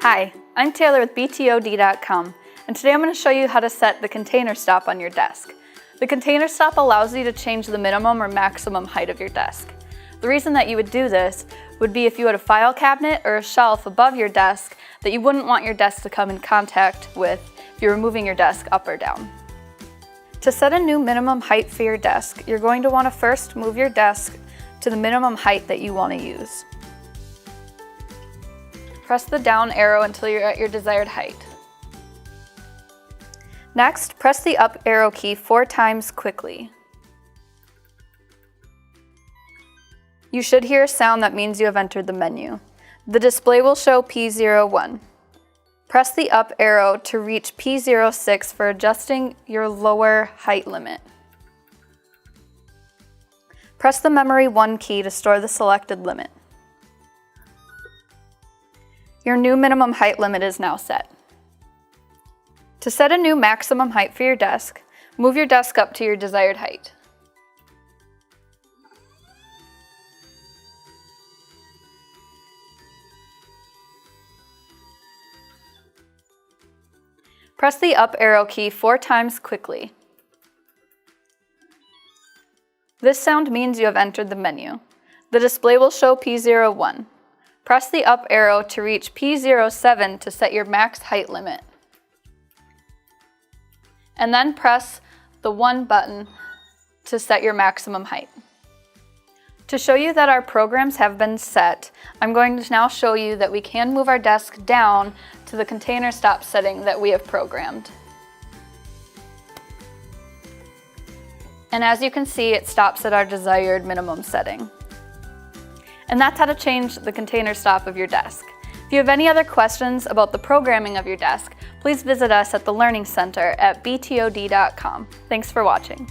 Hi, I'm Taylor with VertDesk, and today I'm going to show you how to set the container stop on your desk. The container stop allows you to change the minimum or maximum height of your desk. The reason that you would do this would be if you had a file cabinet or a shelf above your desk that you wouldn't want your desk to come in contact with if you were moving your desk up or down. To set a new minimum height for your desk, you're going to want to first move your desk to the minimum height that you want to use. Press the down arrow until you're at your desired height. Next, press the up arrow key 4 times quickly. You should hear a sound that means you have entered the menu. The display will show P01. Press the up arrow to reach P06 for adjusting your lower height limit. Press the memory 1 key to store the selected limit. Your new minimum height limit is now set. To set a new maximum height for your desk, move your desk up to your desired height. Press the up arrow key 4 times quickly. This sound means you have entered the menu. The display will show P01. Press the up arrow to reach P07 to set your max height limit. And then press the 1 button to set your maximum height. To show you that our programs have been set, I'm going to now show you that we can move our desk down to the container stop setting that we have programmed. And as you can see, it stops at our desired minimum setting. And that's how to change the container stop of your desk. If you have any other questions about the programming of your desk, please visit us at the Learning Center at VertDesk.com. Thanks for watching.